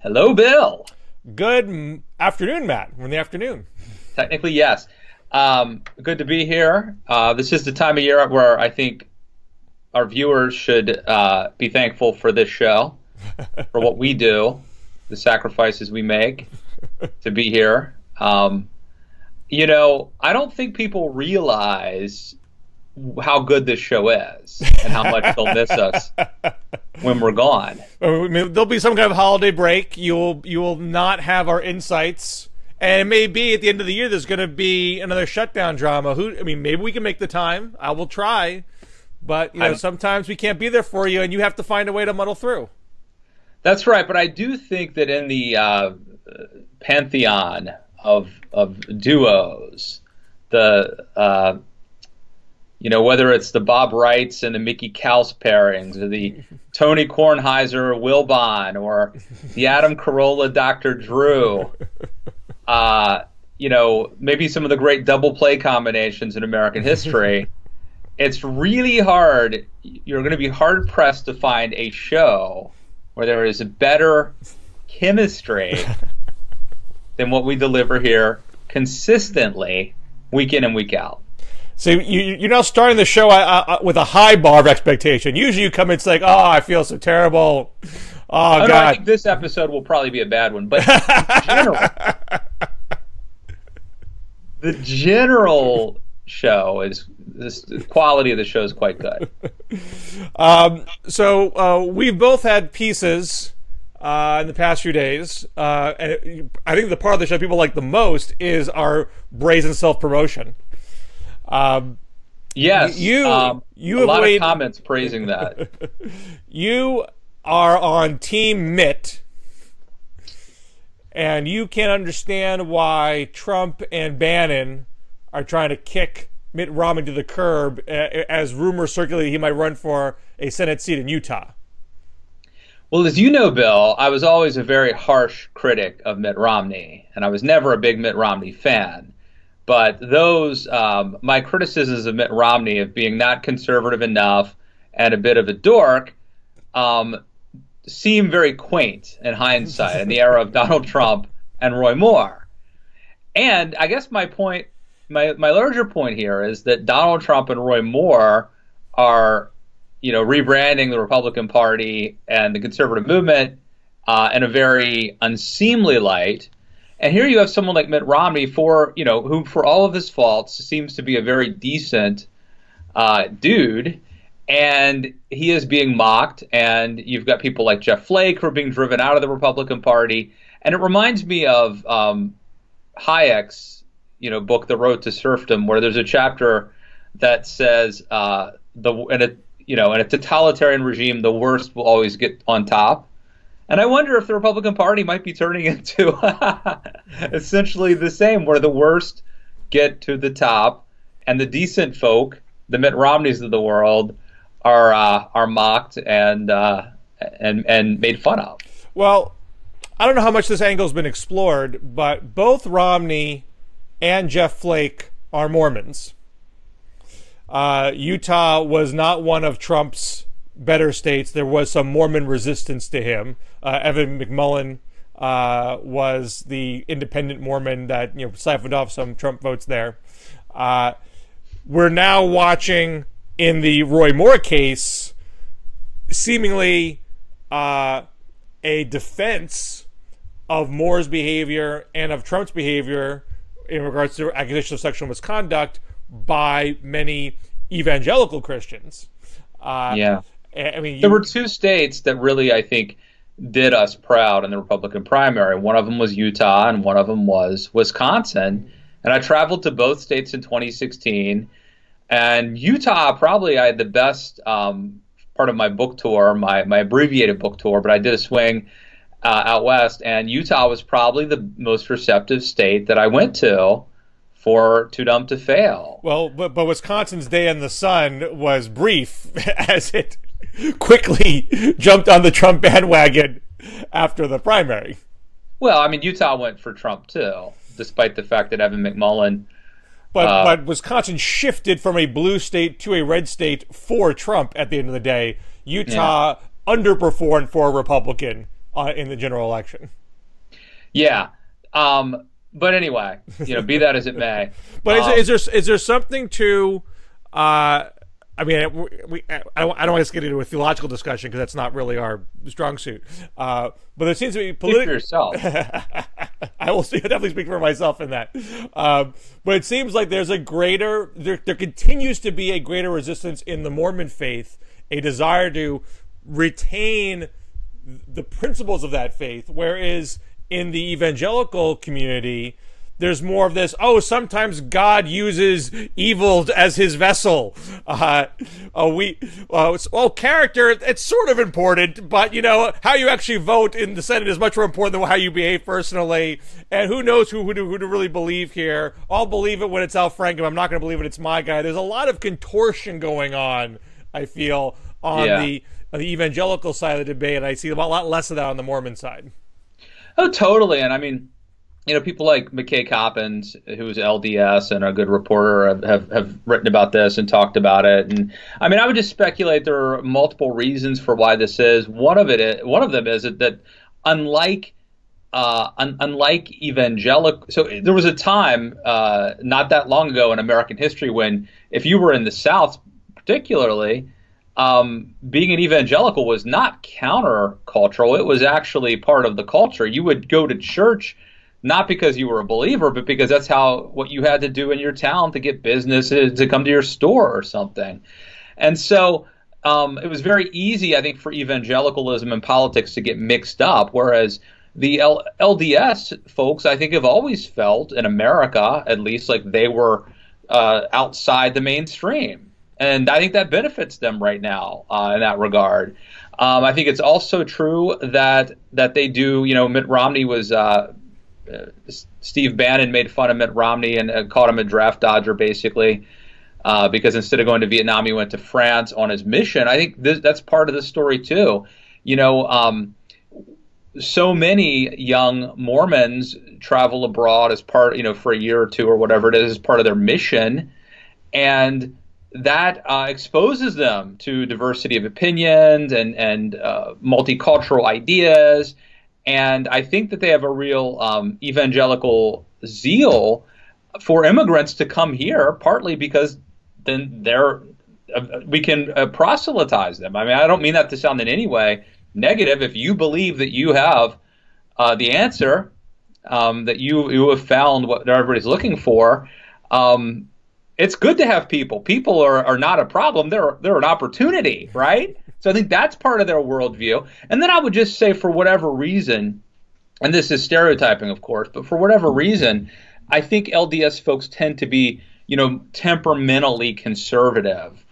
Hello, Bill. Good afternoon, Matt. We're in the afternoon. Technically, yes. Good to be here. This is the time of year where I think our viewers should be thankful for this show, for what we do, the sacrifices we make to be here. I don't think people realize how good this show is and how much they'll miss us when we're gone. I mean, there'll be some kind of holiday break. You will not have our insights, and it may be at the end of the year there's going to be another shutdown drama. Maybe we can make the time. I will try, but sometimes we can't be there for you, and you have to find a way to muddle through. That's right, but I do think that in the pantheon of duos, whether it's the Bob Wrights and the Mickey Kaus pairings, or the Tony Kornheiser Wilbon, or the Adam Carolla Dr. Drew, maybe some of the great double play combinations in American history, it's really hard. You're going to be hard pressed to find a show where there is a better chemistry than what we deliver here consistently, week in and week out. So you're now starting the show with a high bar of expectation. Usually you come in, it's like, oh, I feel so terrible. Oh, God. No, I think this episode will probably be a bad one. But in general, the general show is, the quality of the show is quite good. So we've both had pieces in the past few days. And I think the part of the show people like the most is our brazen self-promotion. Yes, you a have lot of comments praising that. You are on Team Mitt, and you can't understand why Trump and Bannon are trying to kick Mitt Romney to the curb as rumors circulate he might run for a Senate seat in Utah. Well, as you know, Bill, I was always a very harsh critic of Mitt Romney, and I was never a big Mitt Romney fan. But those, my criticisms of Mitt Romney of being not conservative enough and a bit of a dork, seem very quaint in hindsight in the era of Donald Trump and Roy Moore. And I guess my larger point here is that Donald Trump and Roy Moore are, rebranding the Republican Party and the conservative movement in a very unseemly light. And here you have someone like Mitt Romney, who for all of his faults seems to be a very decent dude, and he is being mocked. And you've got people like Jeff Flake who are being driven out of the Republican Party. And it reminds me of Hayek's, book, The Road to Serfdom, where there's a chapter that says in a totalitarian regime, the worst will always get on top. And I wonder if the Republican Party might be turning into essentially the same, where the worst get to the top, and the decent folk, the Mitt Romneys of the world, are mocked and made fun of. Well, I don't know how much this angle's been explored, but both Romney and Jeff Flake are Mormons. Utah was not one of Trump's better states. There was some Mormon resistance to him. Evan McMullen was the independent Mormon that siphoned off some Trump votes there. We're now watching in the Roy Moore case seemingly a defense of Moore's behavior and of Trump's behavior in regards to accusations of sexual misconduct by many evangelical Christians. There were two states that really, I think, did us proud in the Republican primary. One of them was Utah, and one of them was Wisconsin. And I traveled to both states in 2016. And Utah, probably I had the best part of my book tour, my abbreviated book tour, but I did a swing out west. And Utah was probably the most receptive state that I went to for Too Dumb to Fail. Well, but Wisconsin's day in the sun was brief as it quickly jumped on the Trump bandwagon after the primary. Well, I mean, Utah went for Trump too, despite the fact that Evan McMullen. But Wisconsin shifted from a blue state to a red state for Trump at the end of the day. Utah underperformed for a Republican in the general election. Yeah. But anyway, be that as it may. But is there something to? I mean, I don't want to get into a theological discussion because that's not really our strong suit. But there seems to be Speak for yourself. I will definitely speak for myself in that. But it seems like there's there continues to be a greater resistance in the Mormon faith, a desire to retain the principles of that faith, whereas in the evangelical community, there's more of this, sometimes God uses evil as his vessel. Character, it's sort of important, but, how you actually vote in the Senate is much more important than how you behave personally. And who knows who to really believe here. I'll believe it when it's Al Franken. I'm not going to believe it it's my guy. There's a lot of contortion going on, I feel, on the evangelical side of the debate, and I see a lot less of that on the Mormon side. Oh, totally. And I mean, people like McKay Coppins, who's LDS and a good reporter, have written about this and talked about it. And I mean, I would just speculate there are multiple reasons for why this is. One of them is that unlike evangelical, so there was a time not that long ago in American history when if you were in the South, particularly, being an evangelical was not countercultural. It was actually part of the culture. You would go to church not because you were a believer, but because that's what you had to do in your town to get business to come to your store or something. And so it was very easy, I think, for evangelicalism and politics to get mixed up, whereas the LDS folks, I think, have always felt, in America at least, like they were outside the mainstream. And I think that benefits them right now in that regard. I think it's also true that they do, Mitt Romney was Steve Bannon made fun of Mitt Romney and called him a draft dodger, basically, because instead of going to Vietnam, he went to France on his mission. I think that's part of the story, too. So many young Mormons travel abroad as part, for a year or two or whatever it is, as part of their mission. And that exposes them to diversity of opinions and multicultural ideas. And I think that they have a real evangelical zeal for immigrants to come here, partly because then we can proselytize them. I mean, I don't mean that to sound in any way negative. If you believe that you have the answer, that you have found what everybody's looking for, it's good to have people. People are not a problem. They're an opportunity, right? So I think that's part of their worldview. And then I would just say, for whatever reason, and this is stereotyping, of course, but for whatever reason, I think LDS folks tend to be, temperamentally conservative.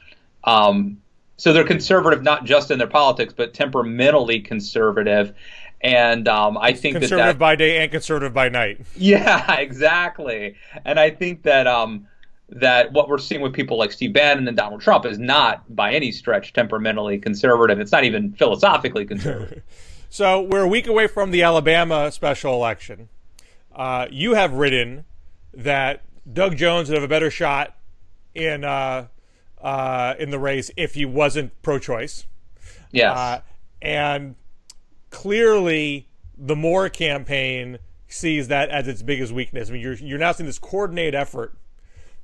So they're conservative not just in their politics, but temperamentally conservative. And I think conservative by day and conservative by night. Yeah, exactly. And I think that that what we're seeing with people like Steve Bannon and Donald Trump is not by any stretch temperamentally conservative. It's not even philosophically conservative. So we're a week away from the Alabama special election. You have written that Doug Jones would have a better shot in the race if he wasn't pro-choice. Yes. And clearly the Moore campaign sees that as its biggest weakness. I mean, you're now seeing this coordinated effort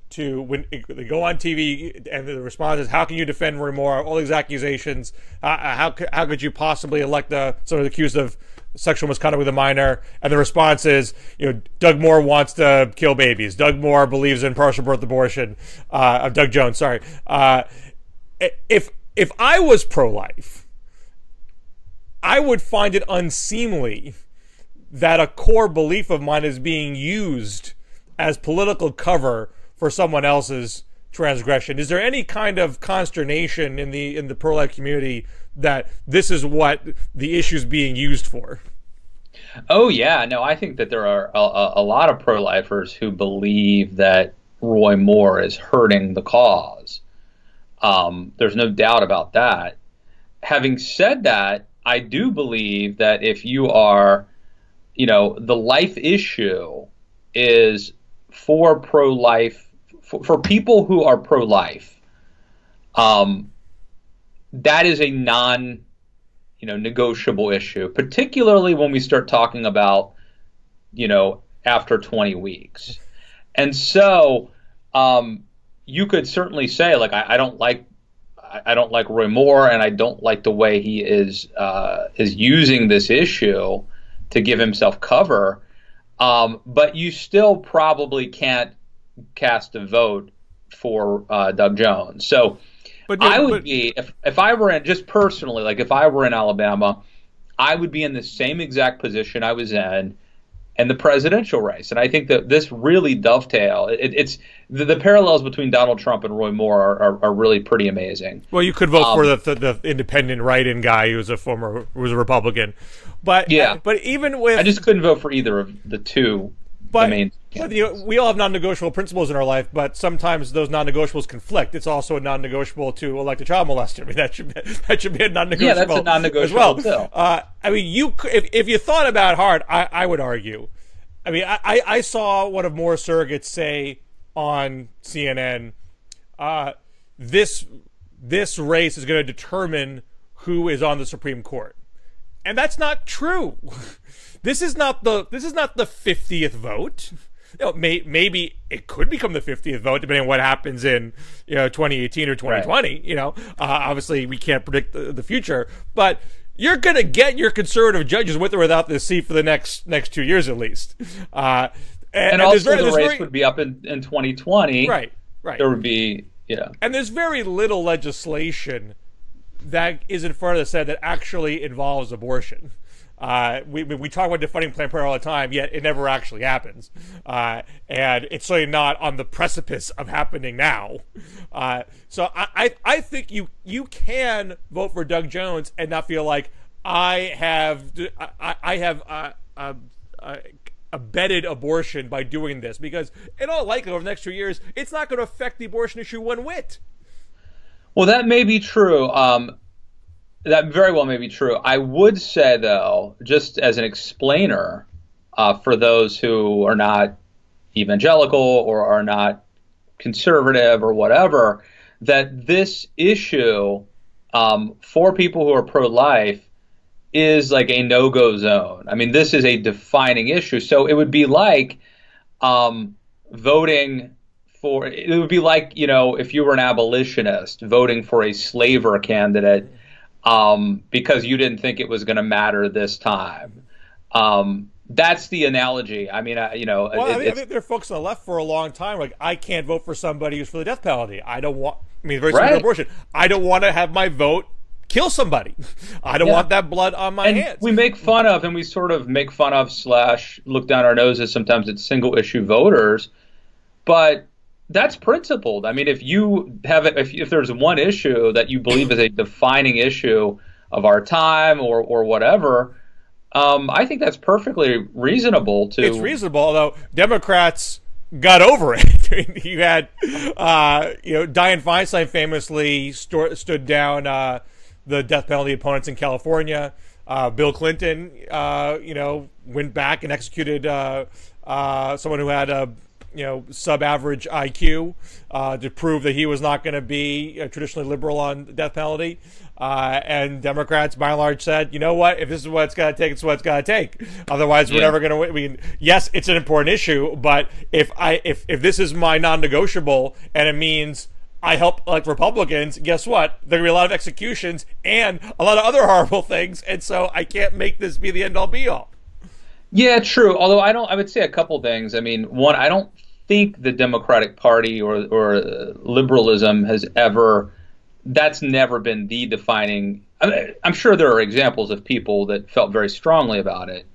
to, when they go on TV and the response is, how can you defend Roy Moore? All these accusations. How could you possibly elect someone accused of sexual misconduct with a minor? And the response is, Doug Moore wants to kill babies. Doug Moore believes in partial birth abortion. Doug Jones, sorry. If I was pro-life, I would find it unseemly that a core belief of mine is being used as political cover for someone else's transgression. Is there any kind of consternation in the pro-life community that this is what the issue is being used for? Oh yeah, no, I think that there are a lot of pro-lifers who believe that Roy Moore is hurting the cause. There's no doubt about that. Having said that, I do believe that if you are, the life issue is for pro-life, for people who are pro-life, that is a negotiable issue, particularly when we start talking about, after 20 weeks. And so you could certainly say, like, I don't like Roy Moore, and I don't like the way he is using this issue to give himself cover. But you still probably can't cast a vote for Doug Jones. So I would be, if I were in, just personally, like if I were in Alabama, I would be in the same exact position I was in the presidential race. And I think that this really dovetail. It's the parallels between Donald Trump and Roy Moore are really pretty amazing. Well, you could vote for the independent write-in guy who was a Republican, but yeah. But even with, I just couldn't vote for either of the two. But we all have non-negotiable principles in our life, but sometimes those non-negotiables conflict. It's also a non-negotiable to elect a child molester. I mean, that should be a non-negotiable. Yeah, that's a non-negotiable as well. I mean, if you thought about it hard, I would argue. I mean, I saw one of Moore's surrogates say on CNN, this race is going to determine who is on the Supreme Court, and that's not true. This is not the 50th vote. Maybe it could become the 50th vote depending on what happens in 2018 or 2020. Right. Obviously we can't predict the future, but you're gonna get your conservative judges with or without this seat for the next 2 years at least. And also the race would be up in 2020. Right. There would be And there's very little legislation that is in front of the Senate that actually involves abortion. We talk about defunding Planned Parenthood all the time, yet it never actually happens. And it's certainly not on the precipice of happening now. So I think you can vote for Doug Jones and not feel like I have abetted abortion by doing this, because in all likelihood over the next 2 years, it's not going to affect the abortion issue one whit. Well, that may be true. That very well may be true. I would say, though, just as an explainer for those who are not evangelical or are not conservative or whatever, that this issue for people who are pro-life is like a no-go zone. I mean, this is a defining issue. So it would be like voting for, it would be like, if you were an abolitionist voting for a slaver candidate because you didn't think it was going to matter this time. That's the analogy. I mean, I think there are folks on the left for a long time like, I can't vote for somebody who's for the death penalty. Very similar to abortion. I don't want to have my vote kill somebody. I don't want that blood on my hands. We make fun of, and we sort of make fun of / look down our noses sometimes at single issue voters, but that's principled. I mean, if there's one issue that you believe is a defining issue of our time or whatever, I think that's perfectly reasonable to. It's reasonable, although Democrats got over it. You had, Dianne Feinstein famously stood down the death penalty opponents in California. Bill Clinton, went back and executed someone who had a sub-average IQ to prove that he was not going to be traditionally liberal on the death penalty. And Democrats, by and large, said, you know what? If this is what it's got to take, it's what it's got to take. Otherwise, we're never going to win. I mean, yes, it's an important issue, but if this is my non-negotiable and it means I help elect Republicans, guess what? There will be a lot of executions and a lot of other horrible things, and so I can't make this be the end-all, be-all. Yeah, true. Although I would say a couple things. I mean, one, I don't think the Democratic Party or liberalism that's never been the defining. I'm sure there are examples of people that felt very strongly about it,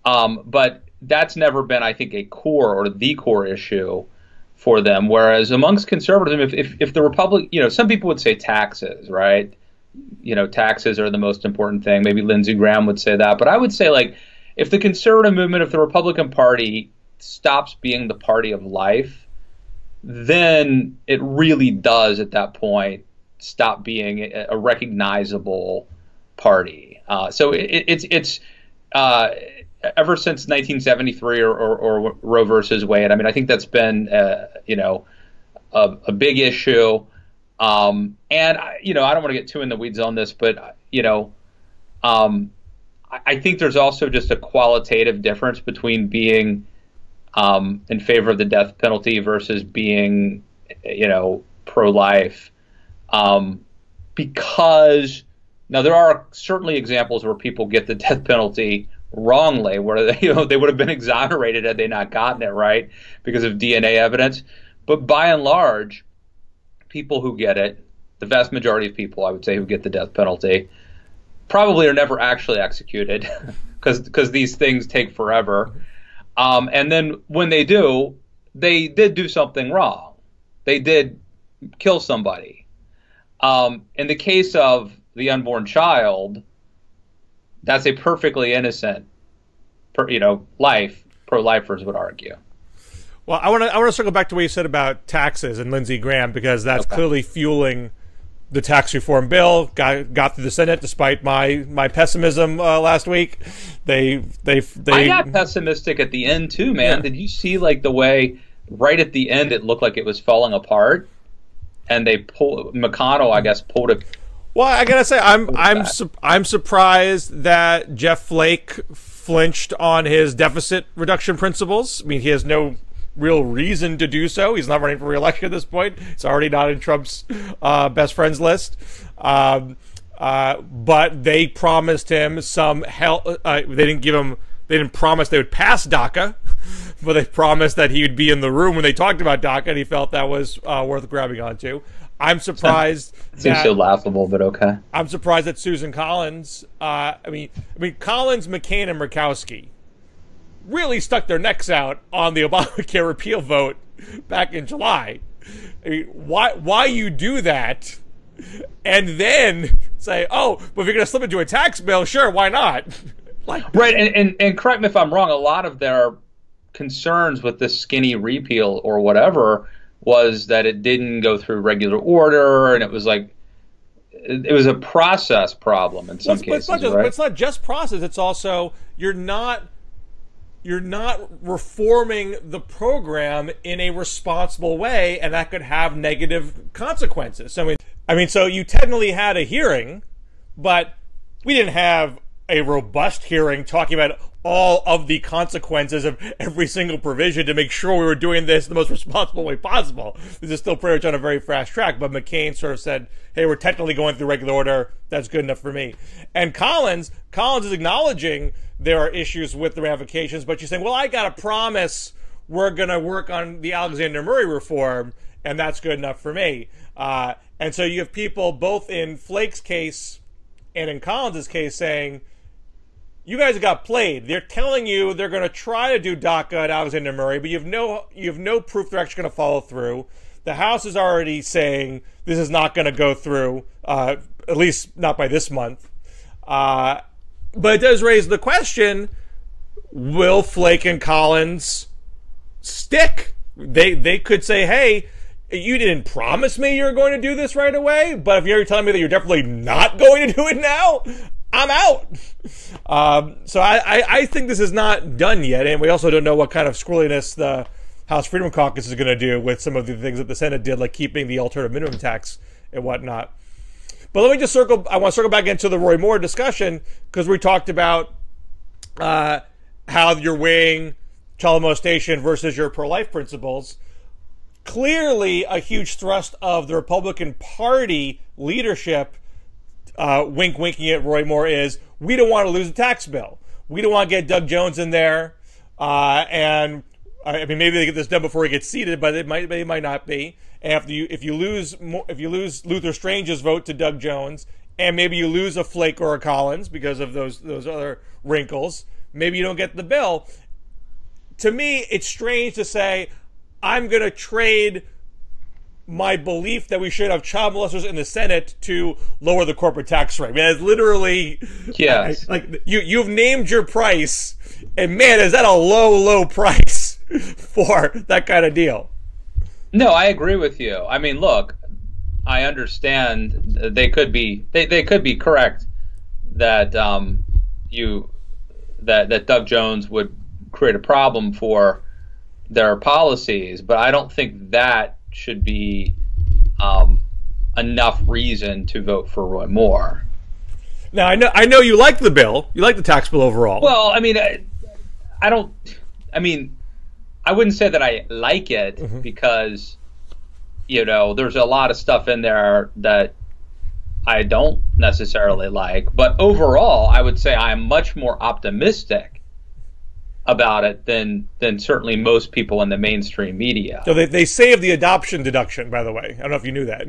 but that's never been, I think, a core or the core issue for them. Whereas amongst conservatism, if the Republic, some people would say taxes, right? Taxes are the most important thing. Maybe Lindsey Graham would say that, but I would say, like, if the conservative movement, if the Republican Party stops being the party of life, then it really does at that point stop being a recognizable party. So it's ever since 1973 or Roe versus Wade. I mean, I think that's been a big issue. And I don't want to get too in the weeds on this, but I think there's also just a qualitative difference between being in favor of the death penalty versus being, pro-life. Because now there are certainly examples where people get the death penalty wrongly, where they would have been exonerated had they not gotten it right because of DNA evidence. But by and large, people who get it, the vast majority of people, I would say, who get the death penalty, probably are never actually executed because these things take forever. And then when they do, they did do something wrong. They did kill somebody. In the case of the unborn child, that's a perfectly innocent, life. Pro-lifers would argue. Well, I want to circle back to what you said about taxes and Lindsey Graham, because that's clearly fueling the tax reform bill. Got through the Senate despite my pessimism last week. I got pessimistic at the end too, man. Yeah. Did you see the way right at the end it looked like it was falling apart, and McConnell, I guess, pulled it. Well, I gotta say, I'm surprised that Jeff Flake flinched on his deficit reduction principles. I mean, he has no real reason to do so. He's not running for re-election at this point. It's already not in Trump's best friends list. But they promised him some help. They didn't promise they would pass DACA, but they promised that he would be in the room when they talked about DACA, and he felt that was worth grabbing onto. I'm surprised. Seems so laughable, but okay. I'm surprised that Susan Collins. I mean, Collins, McCain, and Murkowski really stuck their necks out on the Obamacare repeal vote back in July. I mean, why you do that, and then say, oh, but if you're going to slip into a tax bill, sure, why not? Right, and correct me if I'm wrong. A lot of their concerns with this skinny repeal or whatever was that it didn't go through regular order, and it was a process problem in some cases. But it's not just process. It's also you're not reforming the program in a responsible way, and that could have negative consequences. So, so you technically had a hearing, but we didn't have a robust hearing talking about all of the consequences of every single provision to make sure we were doing this the most responsible way possible. This is still pretty much on a very fast track, but McCain sort of said, hey, we're technically going through regular order. That's good enough for me. And Collins is acknowledging there are issues with the ramifications, but she's saying, well, I got a promise we're going to work on the Alexander Murray reform, and that's good enough for me. And so you have people both in Flake's case and in Collins' case saying, you guys got played. They're telling you they're going to try to do DACA at Alexander Murray, but you have no proof they're actually going to follow through. The House is already saying this is not going to go through, at least not by this month. But it does raise the question, will Flake and Collins stick? They could say, hey, you didn't promise me you were going to do this right away, but if you're telling me that you're definitely not going to do it now, I'm out. So I think this is not done yet, and we also don't know what kind of squirreliness the House Freedom Caucus is going to do with some of the things that the Senate did, like keeping the alternative minimum tax and whatnot. But let me just I want to circle back into the Roy Moore discussion, because we talked about how you're weighing child molestation versus your pro-life principles. Clearly, a huge thrust of the Republican Party leadership, winking at Roy Moore, is we don't want to lose a tax bill. We don't want to get Doug Jones in there, and I mean, maybe they get this done before he gets seated, but it might not be. And if you lose Luther Strange's vote to Doug Jones, and maybe you lose a Flake or a Collins because of those other wrinkles, maybe you don't get the bill. To me, it's strange to say I'm going to trade my belief that we should have child molesters in the Senate to lower the corporate tax rate. I mean, it's literally, yes. Like you've named your price, and man, is that a low price for that kind of deal? No, I agree with you. I mean, look, I understand they could be correct that that Doug Jones would create a problem for their policies, but I don't think that should be enough reason to vote for Roy Moore. Now, I know you like the bill. You like the tax bill overall. Well, I mean, I don't. I mean, I wouldn't say that I like it because, there's a lot of stuff in there that I don't necessarily like. But overall, I would say I'm much more optimistic about it than certainly most people in the mainstream media. So they saved the adoption deduction, by the way. I don't know if you knew that.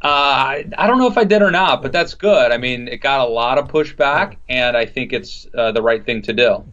I don't know if I did or not, but that's good. I mean, it got a lot of pushback, and I think it's the right thing to do.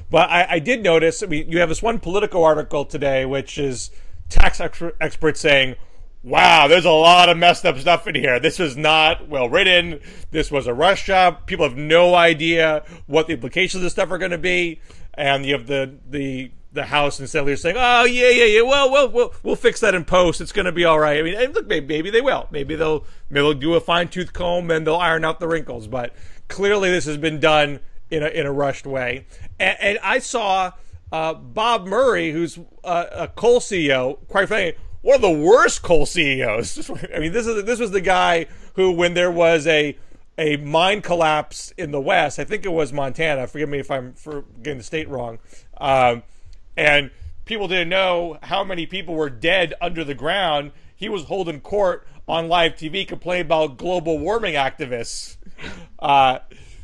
But I did notice, you have this one Politico article today, which is tax experts saying, wow, there's a lot of messed up stuff in here. This was not well written. This was a rush job. People have no idea what the implications of this stuff are going to be. And you have the House and Senate saying, oh, yeah. Well, we'll fix that in post. It's going to be all right. I mean, look, maybe they will. Maybe they'll do a fine-tooth comb and they'll iron out the wrinkles. But clearly this has been done in a rushed way. And I saw Bob Murray, who's a coal CEO, quite frankly, one of the worst coal CEOs. I mean, this was the guy who, when there was a mine collapse in the West, I think it was Montana. Forgive me if I'm getting the state wrong. And people didn't know how many people were dead under the ground. He was holding court on live TV, complaining about global warming activists.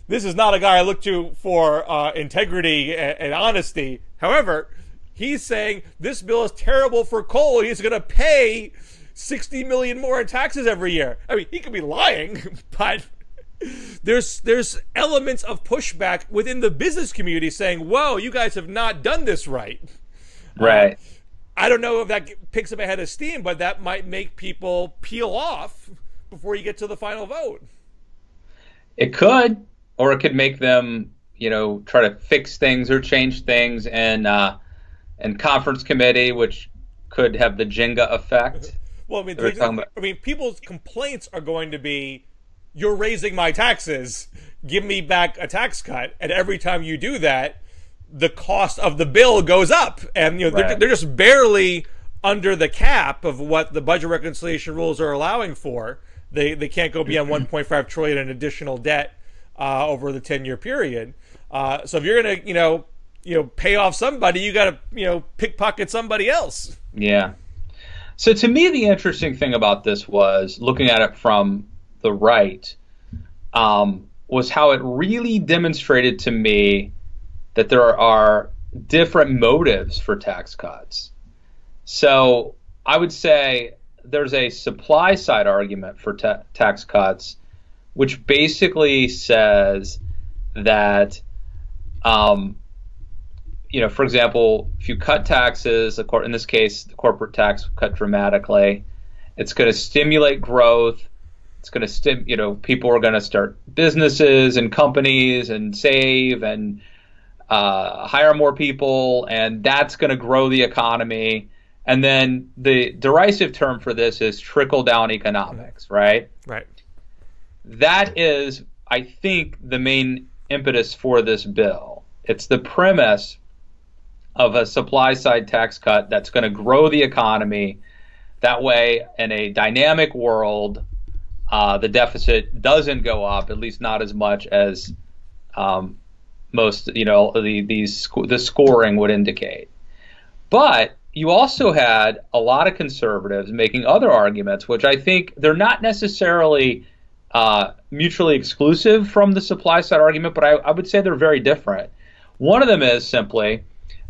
This is not a guy I look to for integrity and honesty. However, he's saying this bill is terrible for coal. He's going to pay $60 million more in taxes every year. I mean, he could be lying, but there's elements of pushback within the business community saying, whoa, you guys have not done this right. Right. I don't know if that picks up a head of steam, but that might make people peel off before you get to the final vote. It could, or it could make them, try to fix things or change things and conference committee, which could have the Jenga effect. Well, I mean, people's complaints are going to be, you're raising my taxes, give me back a tax cut. And every time you do that, the cost of the bill goes up. And they're just barely under the cap of what the budget reconciliation rules are allowing for. They can't go beyond 1.5 trillion in additional debt over the 10-year period. So if you're going to pay off somebody, you got to pickpocket somebody else. Yeah. So to me, the interesting thing about this was looking at it from the right, was how it really demonstrated to me that there are different motives for tax cuts. So I would say there's a supply side argument for tax cuts, which basically says that, for example, if you cut taxes, in this case, the corporate tax cut dramatically, it's going to stimulate growth. It's going to people are going to start businesses and companies and save and hire more people, and that's going to grow the economy. And then the derisive term for this is trickle down economics, right? Right. That is, I think, the main impetus for this bill. It's the premise of a supply side tax cut that's going to grow the economy. That way, in a dynamic world, the deficit doesn't go up, at least not as much as most, the scoring would indicate. But you also had a lot of conservatives making other arguments, which I think they're not necessarily mutually exclusive from the supply side argument, but I would say they're very different. One of them is simply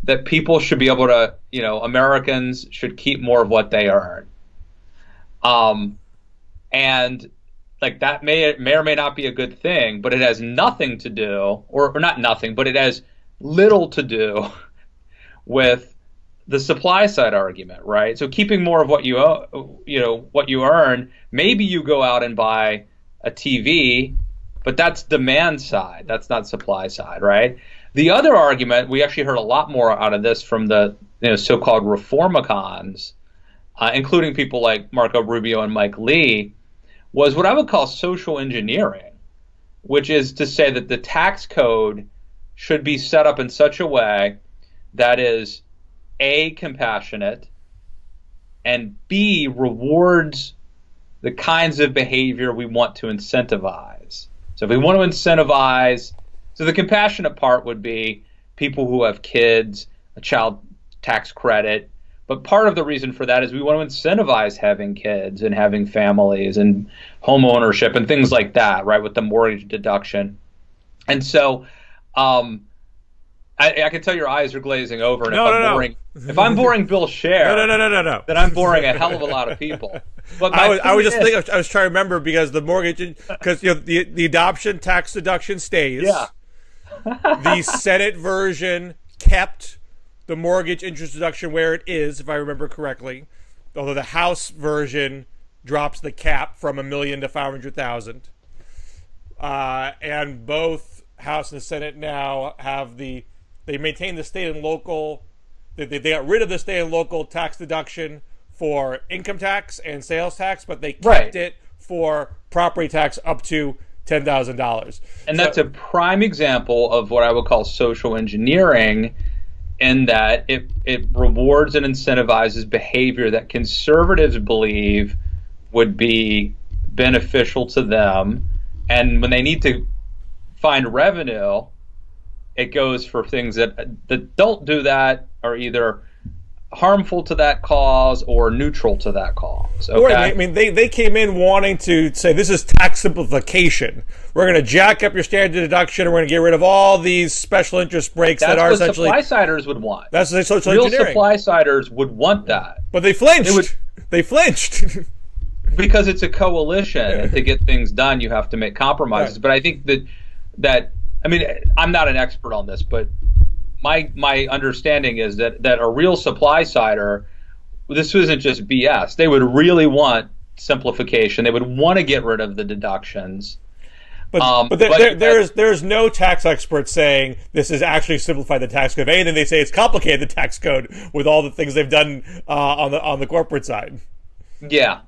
that people should be able to, Americans should keep more of what they earn. And like that may or may not be a good thing, but it has nothing to do, or not nothing, but it has little to do with the supply side argument, right? So keeping more of what what you earn, maybe you go out and buy a TV, but that's demand side. That's not supply side, right? The other argument, we actually heard a lot more out of this from the so-called reformicons, including people like Marco Rubio and Mike Lee, was what I would call social engineering, which is to say that the tax code should be set up in such a way that is A, compassionate, and B, rewards the kinds of behavior we want to incentivize. So if we want to incentivize, so the compassionate part would be people who have kids, a child tax credit. But part of the reason for that is we want to incentivize having kids and having families and home ownership and things like that, right, with the mortgage deduction. And so I can tell your eyes are glazing over. And if I'm boring Bill Scher, no, then I'm boring a hell of a lot of people. But I was trying to remember, because the mortgage, because the adoption tax deduction stays. Yeah. The Senate version kept the mortgage interest deduction where it is, if I remember correctly, although the House version drops the cap from $1 million to $500,000. And both House and Senate now have they maintain the state and local. They got rid of the state and local tax deduction for income tax and sales tax, but they kept it for property tax up to $10,000. And that's a prime example of what I would call social engineering, in that it rewards and incentivizes behavior that conservatives believe would be beneficial to them. And when they need to find revenue, it goes for things that don't do that, are either harmful to that cause or neutral to that cause. Okay? Right. I mean, they came in wanting to say this is tax simplification. We're going to jack up your standard deduction, and we're going to get rid of all these special interest breaks that are essentially. That's what supply-siders would want. That's the social Real engineering. supply-siders would want that. But they flinched. They flinched. Because it's a coalition, and to get things done, you have to make compromises. Right. But I think that I mean, I'm not an expert on this, but my understanding is that a real supply-sider, this isn't just BS. They would really want simplification. They would want to get rid of the deductions. But there's no tax expert saying this is actually simplified the tax code. If anything, they say it's complicated the tax code with all the things they've done on the corporate side. Yeah,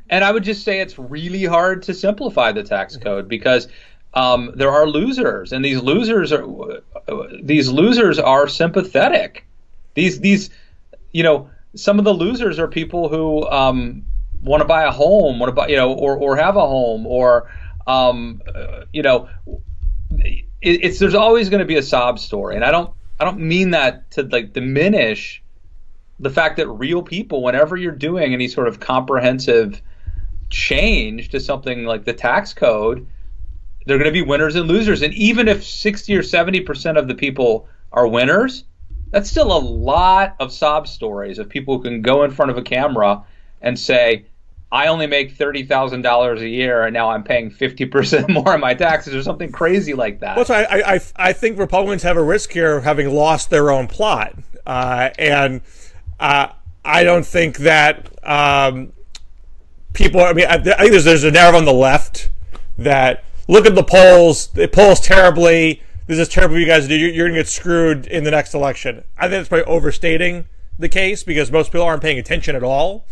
and I would just say it's really hard to simplify the tax code because there are losers, and these losers are sympathetic. These some of the losers are people who want to buy a home, want to buy or have a home, or there's always going to be a sob story, and I don't mean that to diminish the fact that real people, whenever you're doing any sort of comprehensive change to something like the tax code, they're going to be winners and losers. And even if 60 or 70% of the people are winners, that's still a lot of sob stories of people who can go in front of a camera and say, I only make $30,000 a year, and now I'm paying 50% more in my taxes, or something crazy like that. Well, so I think Republicans have a risk here of having lost their own plot, and I don't think that people. I mean, I think there's a narrative on the left that look at the polls. It polls terribly. This is terrible. You guys do. You're going to get screwed in the next election. I think it's probably overstating the case because most people aren't paying attention at all.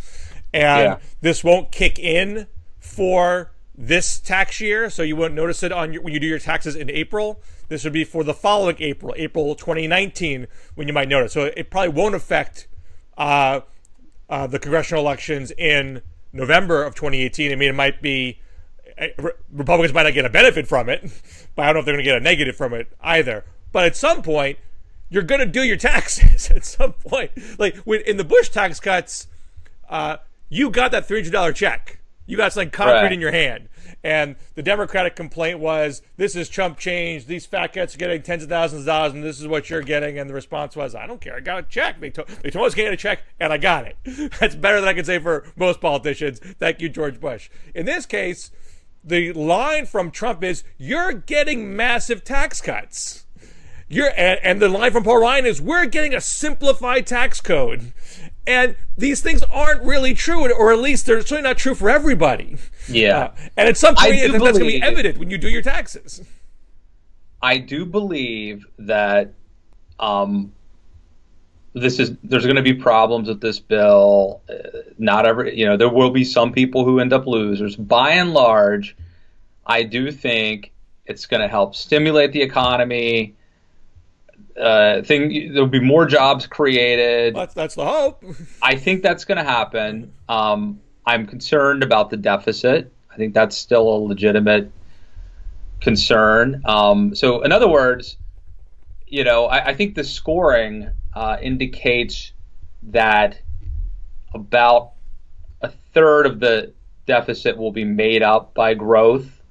And this won't kick in for this tax year, so you won't notice it when you do your taxes in April. This would be for the following April 2019, when you might notice. So it probably won't affect the congressional elections in November of 2018. I mean, it might be Republicans might not get a benefit from it, but I don't know if they're going to get a negative from it either. But at some point, you're going to do your taxes. At some point, like in the Bush tax cuts. You got that $300 check. You got something concrete in your hand. And the Democratic complaint was, this is chump change. These fat cats are getting tens of thousands of dollars, and this is what you're getting. And the response was, I don't care. I got a check. They told us to get a check, and I got it. That's better than I can say for most politicians. Thank you, George Bush. In this case, the line from Trump is, you're getting massive tax cuts. And the line from Paul Ryan is, we're getting a simplified tax code. And these things aren't really true, or at least they're certainly not true for everybody. Yeah. And at some point, that's going to be evident when you do your taxes. I do believe that there's going to be problems with this bill. Not every, there will be some people who end up losers. By and large, I do think it's going to help stimulate the economy. There'll be more jobs created. That's the hope. I think that's going to happen. I'm concerned about the deficit. I think that's still a legitimate concern. So in other words, I think the scoring indicates that about a third of the deficit will be made up by growth.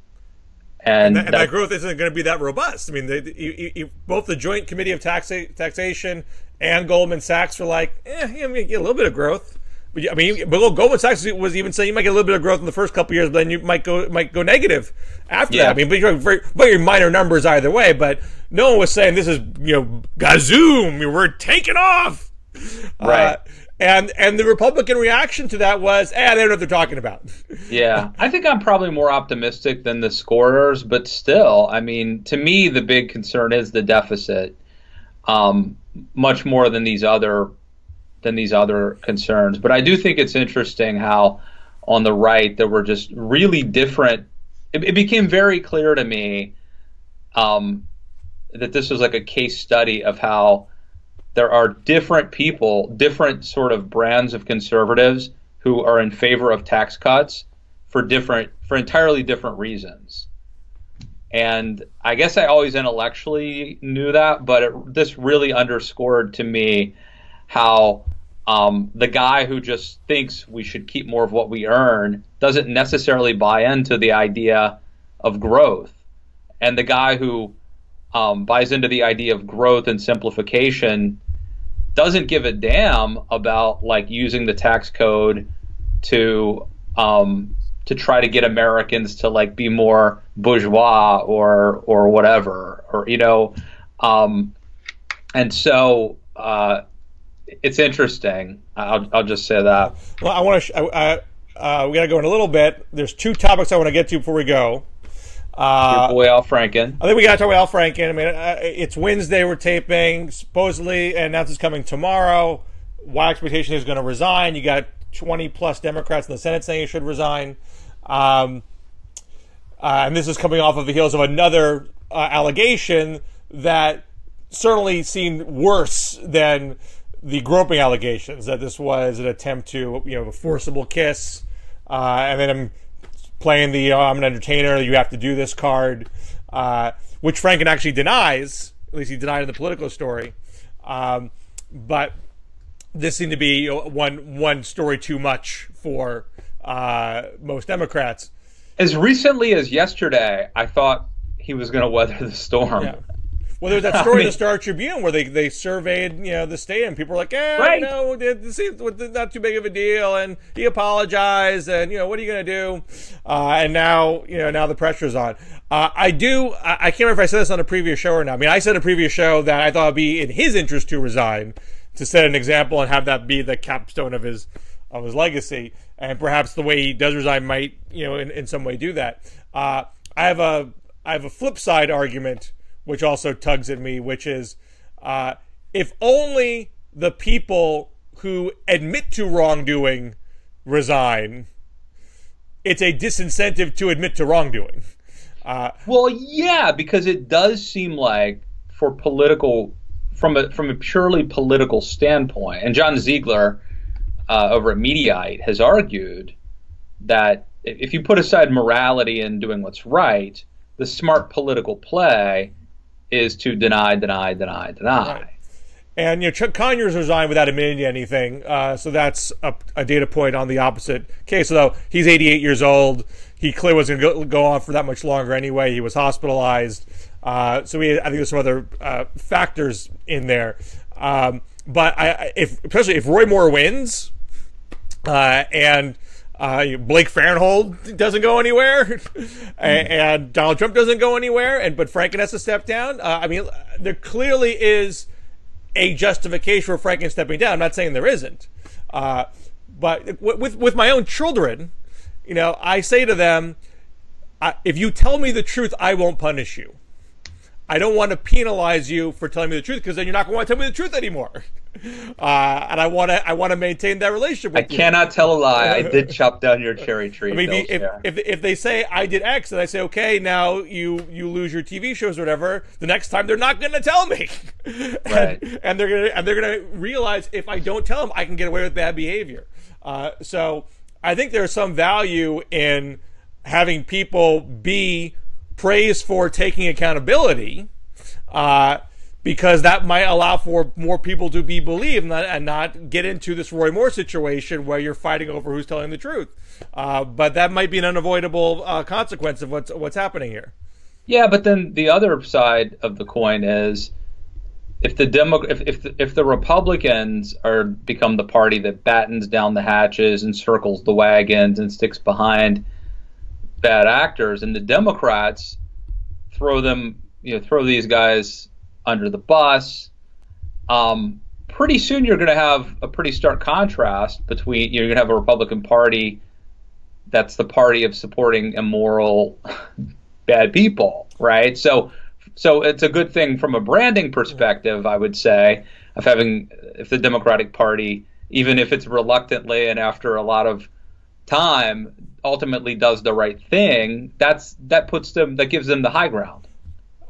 And that growth isn't going to be that robust. I mean, both the Joint Committee of Taxation and Goldman Sachs were like, you might get a little bit of growth. But Goldman Sachs was even saying you might get a little bit of growth in the first couple of years, but then you might go negative after that. I mean, but you're very minor numbers either way. But no one was saying this is gazoom, we're taking off. Right. And the Republican reaction to that was, they don't know what they're talking about. Yeah, I think I'm probably more optimistic than the scorers, but still, I mean, to me, the big concern is the deficit, much more than these other concerns. But I do think it's interesting how on the right there were just really different. It became very clear to me that this was like a case study of how there are different people, different sort of brands of conservatives who are in favor of tax cuts for entirely different reasons. And I guess I always intellectually knew that, but this really underscored to me how the guy who just thinks we should keep more of what we earn doesn't necessarily buy into the idea of growth. And the guy who buys into the idea of growth and simplification doesn't give a damn about like using the tax code to try to get Americans to like be more bourgeois or whatever, or and so it's interesting. I'll just say that. Well, I want to. We got to go in a little bit. There's two topics I want to get to before we go. Your boy Al Franken. I think we got to talk about Al Franken. I mean, it's Wednesday. We're taping. Supposedly, and announced it's coming tomorrow. Why expectation is going to resign? You got 20 plus Democrats in the Senate saying he should resign. And this is coming off of the heels of another allegation that certainly seemed worse than the groping allegations, that this was an attempt to, a forcible kiss, and then I'm playing the I'm an entertainer, you have to do this card, which Franken actually denies. At least he denied in the Politico story. But this seemed to be one story too much for most Democrats. As recently as yesterday, I thought he was going to weather the storm. Yeah. Well, there was that story in the Star Tribune where they surveyed, the state, and people were like, right. This seems not too big of a deal, and he apologized, and what are you going to do? And now, now the pressure's on. I can't remember if I said this on a previous show or not. I mean, I said a previous show that I thought it'd be in his interest to resign, to set an example and have that be the capstone of his legacy, and perhaps the way he does resign might, in some way do that. I have a flip side argument, which also tugs at me, which is if only the people who admit to wrongdoing resign, it's a disincentive to admit to wrongdoing. Well, yeah, because it does seem like from a purely political standpoint, and John Ziegler over at Mediaite has argued that if you put aside morality and doing what's right, the smart political play is to deny. Right. And Chuck Conyers resigned without admitting to anything, so that's a data point on the opposite case. Although he's 88 years old, he clearly wasn't going to go on for that much longer anyway. He was hospitalized, so I think there's some other factors in there. But especially if Roy Moore wins, and Blake Farenthold doesn't go anywhere, and Donald Trump doesn't go anywhere, but Franken has to step down. I mean, there clearly is a justification for Franken stepping down. I'm not saying there isn't, but with my own children, I say to them, if you tell me the truth, I won't punish you. I don't want to penalize you for telling me the truth, because then you're not going to want to tell me the truth anymore. And I want to maintain that relationship with you. I cannot tell a lie. I did chop down your cherry tree. I mean, if they say I did X, and I say, okay, now you lose your TV shows or whatever, the next time they're not going to tell me. Right. and they're gonna realize if I don't tell them, I can get away with bad behavior. So I think there's some value in having people be praise for taking accountability, because that might allow for more people to be believed and not get into this Roy Moore situation where you're fighting over who's telling the truth. But that might be an unavoidable consequence of what's happening here. Yeah, but then the other side of the coin is if the Republicans become the party that battens down the hatches and circles the wagons and sticks behind bad actors, and the Democrats throw these guys under the bus, pretty soon you're going to have a pretty stark contrast between you're going to have a Republican Party that's the party of supporting immoral bad people, right? So it's a good thing from a branding perspective, I would say, if the Democratic Party, even if it's reluctantly and after a lot of time, ultimately does the right thing, that gives them the high ground.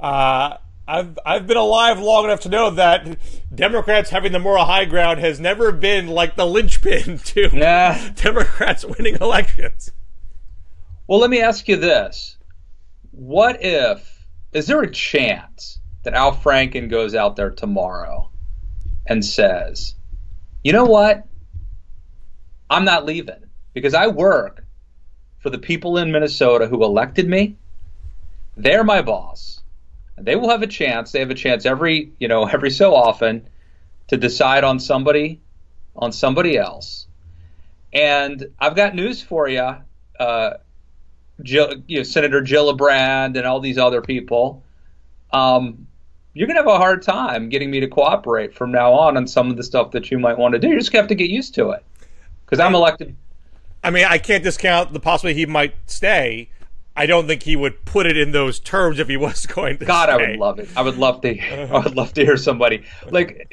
I've been alive long enough to know that Democrats having the moral high ground has never been like the linchpin to Democrats winning elections. Well, let me ask you this. Is there a chance that Al Franken goes out there tomorrow and says, you know what? I'm not leaving because I work for the people in Minnesota who elected me. They're my boss. They will have a chance. They have a chance every so often to decide on somebody else. And I've got news for you, Senator Gillibrand and all these other people. You're going to have a hard time getting me to cooperate from now on some of the stuff that you might want to do. You're just going to have to get used to it because I'm elected. I mean, I can't discount the possibility he might stay. I don't think he would put it in those terms if he was going to God, stay. I would love it. I would love to hear somebody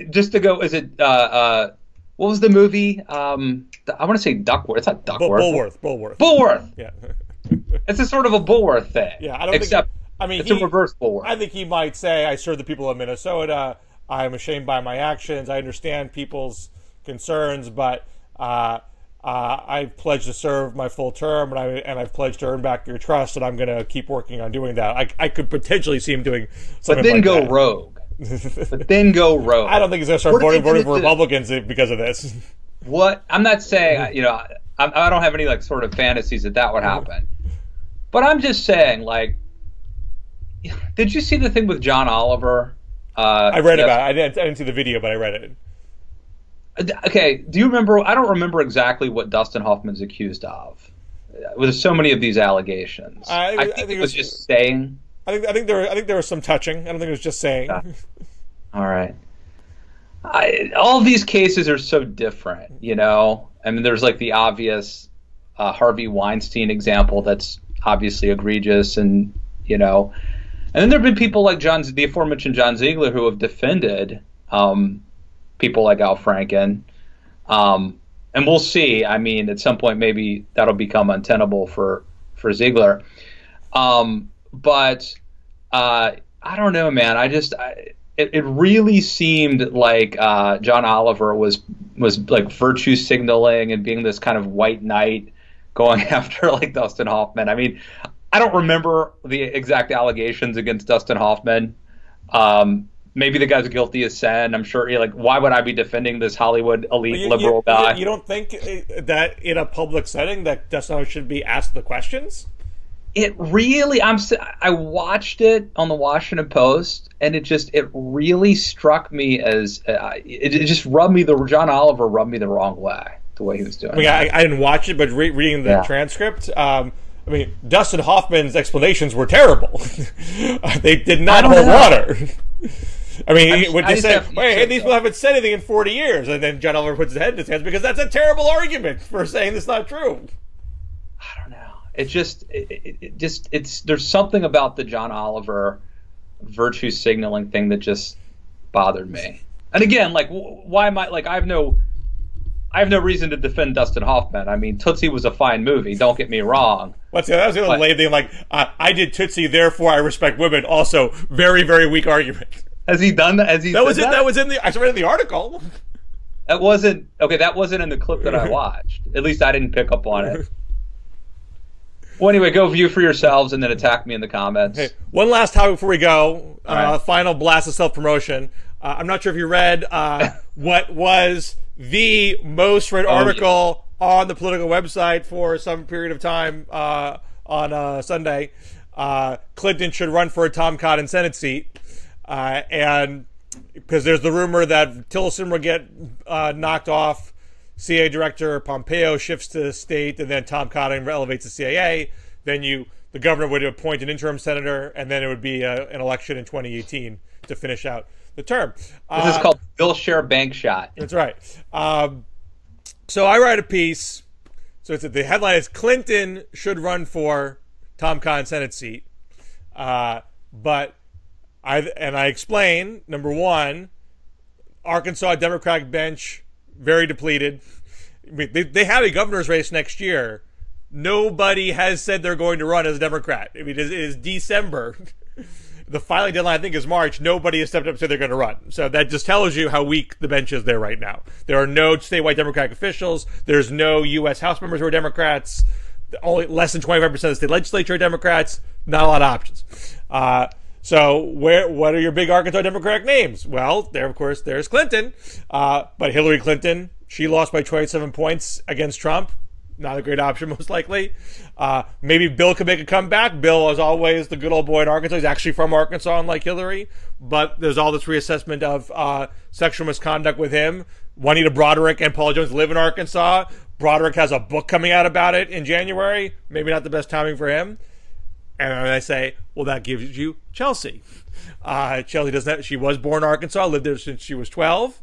just to go. Is it what was the movie? I want to say Duckworth. It's not Duckworth. Bullworth. Yeah. It's a sort of a Bullworth thing. Yeah, I don't it's a reverse Bullworth. I think he might say, "I serve the people of Minnesota. I am ashamed by my actions. I understand people's concerns, but." I've pledged to serve my full term, and I've pledged to earn back your trust, and I'm going to keep working on doing that. I could potentially see him doing something like that. But then go rogue. I don't think he's going to start voting for Republicans because of this. What? I'm not saying, I don't have any sort of fantasies that would happen. But I'm just saying, did you see the thing with John Oliver? I read about it. I didn't see the video, but I read it. Okay, do you remember? I don't remember exactly what Dustin Hoffman's accused of. With so many of these allegations, I think it was just saying. I think there was some touching. I don't think it was just saying. All right. All these cases are so different, I mean, there's the obvious Harvey Weinstein example that's obviously egregious, and and then there have been people like the aforementioned John Ziegler who have defended. People like Al Franken, and we'll see. I mean, at some point, maybe that'll become untenable for Ziegler. But I don't know, man. It really seemed like John Oliver was virtue signaling and being this kind of white knight going after Dustin Hoffman. I mean, I don't remember the exact allegations against Dustin Hoffman. Maybe the guy's guilty as sin. I'm sure. Why would I be defending this Hollywood elite liberal guy? You don't think that in a public setting that Dustin should be asked the questions? It really. I watched it on the Washington Post, and it really struck me as it just rubbed me. John Oliver rubbed me the wrong way. The way he was doing. I mean, I didn't watch it, but reading the transcript. I mean, Dustin Hoffman's explanations were terrible. They did not hold water. I mean, he would just say, hey, these people haven't said anything in 40 years. And then John Oliver puts his head in his hands because that's a terrible argument for saying that's not true. I don't know. There's something about the John Oliver virtue signaling thing that just bothered me. And again, why am I, I have no reason to defend Dustin Hoffman. I mean, Tootsie was a fine movie. Don't get me wrong. That was the other lame thing. I did Tootsie, therefore I respect women. Also, very, very weak argument. Has he done that? That was in the. I read in the article. That wasn't in the clip that I watched. At least I didn't pick up on it. Well, anyway, go view for yourselves and then attack me in the comments. Hey, one last topic before we go. Right. Final blast of self-promotion. I'm not sure if you read what was the most read article on the Politico website for some period of time on Sunday. Clinton should run for a Tom Cotton Senate seat. And because there's the rumor that Tillerson will get knocked off, CIA Director Pompeo shifts to the state, and then Tom Cotton elevates the CIA. Then the governor would appoint an interim senator, and then it would be an election in 2018 to finish out the term. This is called Bill Scher bank shot. That's right. So I write a piece. So the headline is Clinton should run for Tom Cotton Senate seat. But I explain, number one, Arkansas Democratic bench, very depleted. I mean, they have a governor's race next year. Nobody has said they're going to run as a Democrat. I mean, it is December. The filing deadline, I think, is March. Nobody has stepped up and said they're going to run. So that just tells you how weak the bench is there right now. There are no statewide Democratic officials. There's no U.S. House members who are Democrats. Only less than 25% of the state legislature are Democrats. Not a lot of options. So what are your big Arkansas Democratic names? Well, of course, there's Clinton. But Hillary Clinton, she lost by 27 points against Trump. Not a great option, most likely. Maybe Bill could make a comeback. Bill, as always, the good old boy in Arkansas. He's actually from Arkansas, unlike Hillary. But there's all this reassessment of sexual misconduct with him. Juanita Broderick and Paula Jones live in Arkansas. Broderick has a book coming out about it in January. Maybe not the best timing for him. And then I say, well, that gives you Chelsea. Chelsea doesn't have, she was born in Arkansas, lived there since she was 12.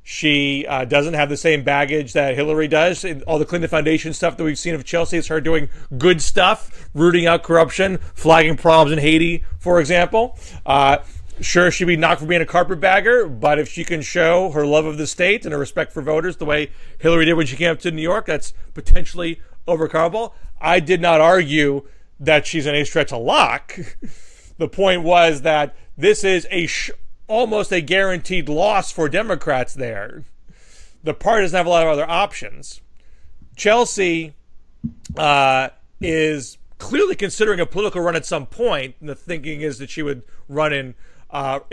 She doesn't have the same baggage that Hillary does. All the Clinton Foundation stuff that we've seen of Chelsea is her doing good stuff, rooting out corruption, flagging problems in Haiti, for example. Sure, she'd be knocked for being a carpetbagger, but if she can show her love of the state and her respect for voters the way Hillary did when she came up to New York, that's potentially overcomable. I did not argue that she's an ace threat to lock. The point was that this is almost a guaranteed loss for Democrats there. The party doesn't have a lot of other options. Chelsea is clearly considering a political run at some point, and the thinking is that she would run in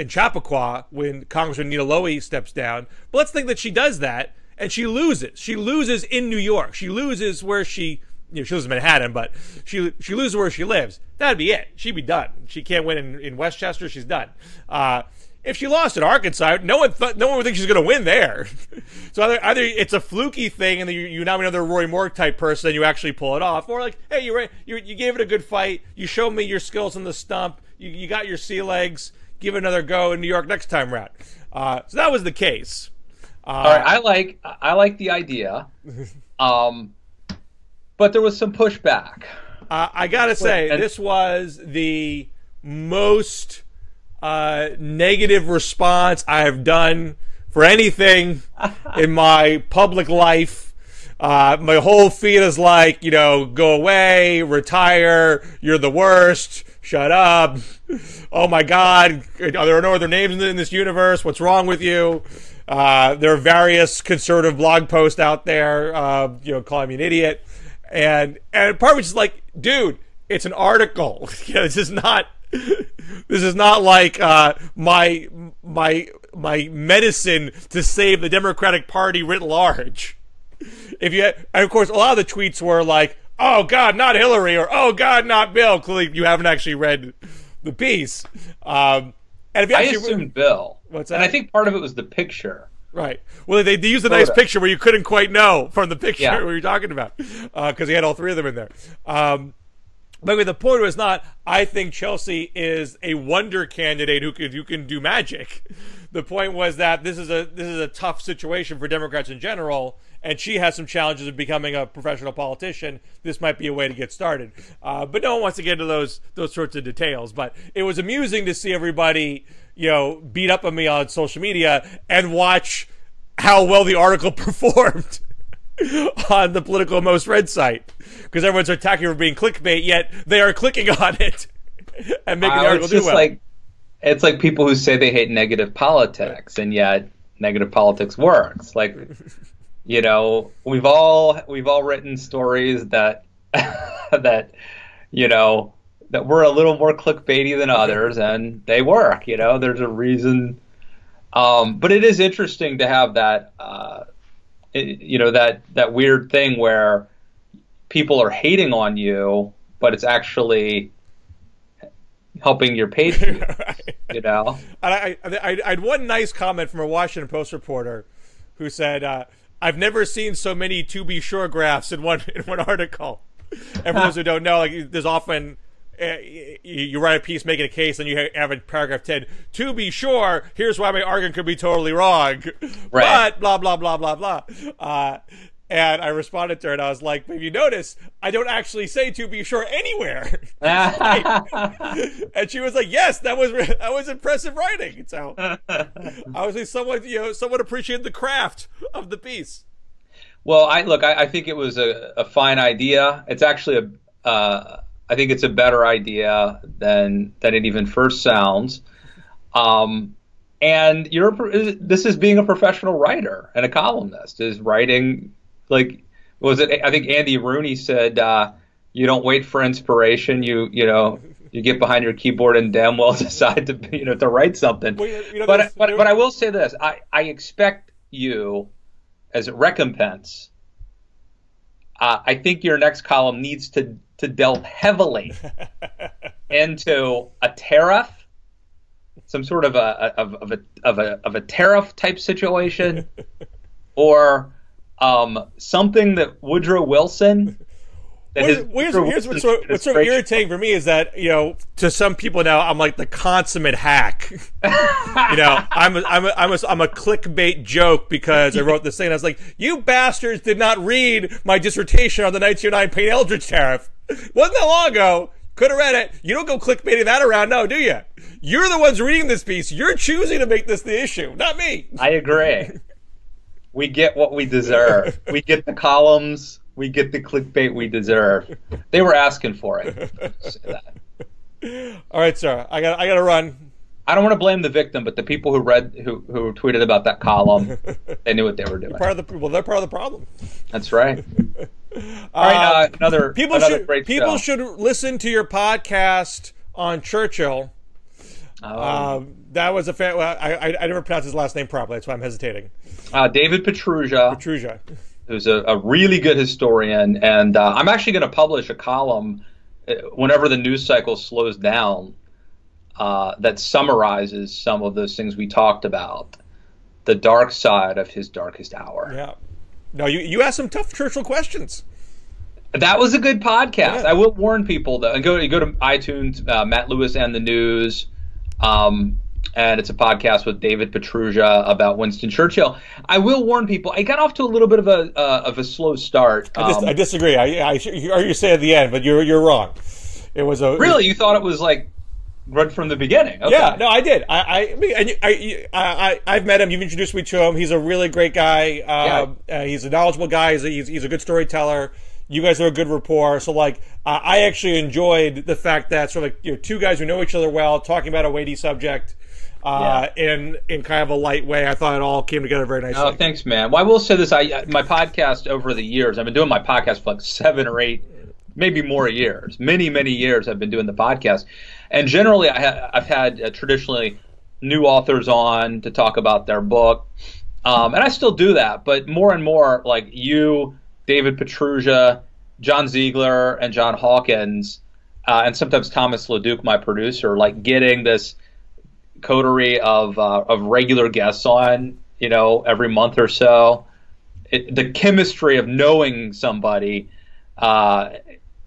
Chappaqua when Congressman Nita Lowey steps down. But let's think that she does that, and she loses. She loses in New York. She loses where she loses in Manhattan, but she loses where she lives. That'd be it. She'd be done. She can't win in Westchester. She's done. If she lost in Arkansas, no one would think she's going to win there. So either it's a fluky thing, and then you nominate another Roy Moore type person, and you actually pull it off, or like, hey, you gave it a good fight. You showed me your skills in the stump. You got your sea legs. Give it another go in New York next time round. So that was the case. All right, I like the idea. But there was some pushback. I gotta say, this was the most negative response I have done for anything in my public life. My whole feed is like, go away, retire, you're the worst, shut up. Oh my God, there are no other names in this universe. What's wrong with you? There are various conservative blog posts out there, calling me an idiot. And part of it's just like, dude, it's an article. This is not like my medicine to save the Democratic Party writ large. And of course, a lot of the tweets were like, "Oh God, not Hillary," or "Oh God, not Bill." Clearly, you haven't actually read the piece. And if you I assumed Bill. What's that? And I think part of it was the picture. Right. Well, they used a nice picture where you couldn't quite know from the picture what you're talking about, because he had all three of them in there. But the point was not, I think Chelsea is a wonder candidate who can do magic. The point was that this is a tough situation for Democrats in general, and she has some challenges of becoming a professional politician. This might be a way to get started. But no one wants to get into those sorts of details. But it was amusing to see everybody beat up on me on social media and watch how well the article performed on the Politico Most Read site, because everyone's attacking for being clickbait, yet they are clicking on it and making the article do well. It's like people who say they hate negative politics, and yet negative politics works. Like, we've all written stories that that, you know, that we're a little more clickbaity than others, and they work. You know, there's a reason. But it is interesting to have that, you know, that weird thing where people are hating on you, but it's actually helping your page views, Right. you know? I had one nice comment from a Washington Post reporter who said, "I've never seen so many to be sure graphs in one article." And for those who don't know, like there's often you write a piece making a case, and you have in paragraph 10, "To be sure, here's why my argument could be totally wrong," Right. but blah blah blah blah blah. And I responded to her, and I was like, "If you notice, I don't actually say 'to be sure' anywhere." And she was like, "Yes, that was impressive writing." So obviously, someone appreciated the craft of the piece. Well, I think it was a fine idea. It's actually I think it's a better idea than it even first sounds. And this is being a professional writer and a columnist, is writing. Like, was it? I think Andy Rooney said, "You don't wait for inspiration. You get behind your keyboard and damn well decide to write something." Well, but I will say this: I expect you, as a recompense, I think your next column needs to delve heavily into a tariff, some sort of a tariff type situation, or something that Woodrow Wilson. Here's what's sort of irritating for me is that, to some people now, I'm like the consummate hack. I'm a clickbait joke because I wrote this thing. And I was like, "You bastards did not read my dissertation on the 1909 Payne-Eldridge tariff. Wasn't that long ago? Could have read it. You don't go clickbaiting that around now, do you? You're the ones reading this piece. You're choosing to make this the issue, not me." I agree. We get what we deserve. We get the columns. We get the clickbait we deserve. They were asking for it. Say that. All right, sir. I got to run. I don't want to blame the victim, but the people who tweeted about that column, they knew what they were doing. They're part of the problem. That's right. All right, another great people show. should listen to your podcast on Churchill. That was I never pronounced his last name properly. That's why I'm hesitating. David Petrugia, who's a really good historian, and I'm actually going to publish a column whenever the news cycle slows down that summarizes some of those things we talked about, the dark side of his darkest hour. Yeah. No, you asked some tough Churchill questions. That was a good podcast. Yeah. I will warn people though, and go to iTunes, Matt Lewis and the News. And it's a podcast with David Petrugia about Winston Churchill. I will warn people, I got off to a little bit of a slow start. I disagree. I you say at the end, but you're wrong. It was really, you thought it was like right from the beginning. Okay. Yeah, no, I did. I've met him. You've introduced me to him. He's a really great guy. He's a knowledgeable guy. He's a good storyteller. You guys are a good rapport. So I actually enjoyed the fact that sort of two guys who know each other well talking about a weighty subject. In kind of a light way. I thought it all came together very nicely. Oh, thanks, man. Well, I will say this: my podcast over the years, I've been doing my podcast for like 7 or 8, maybe more years. Many years I've been doing the podcast, and generally I've had traditionally new authors on to talk about their book, and I still do that. But more and more, like you, David Petrugia, John Ziegler, and John Hawkins, and sometimes Thomas LeDuc, my producer, like getting this coterie of regular guests on, every month or so. The chemistry of knowing somebody, I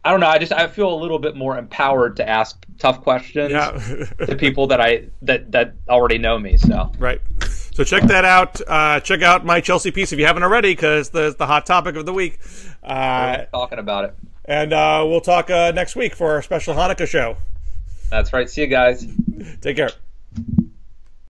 don't know. I feel a little bit more empowered to ask tough questions to people that already know me. So right. So check that out. Check out my Chelsea piece if you haven't already, because the hot topic of the week. We're talking about it, and we'll talk next week for our special Hanukkah show. That's right. See you guys. Take care.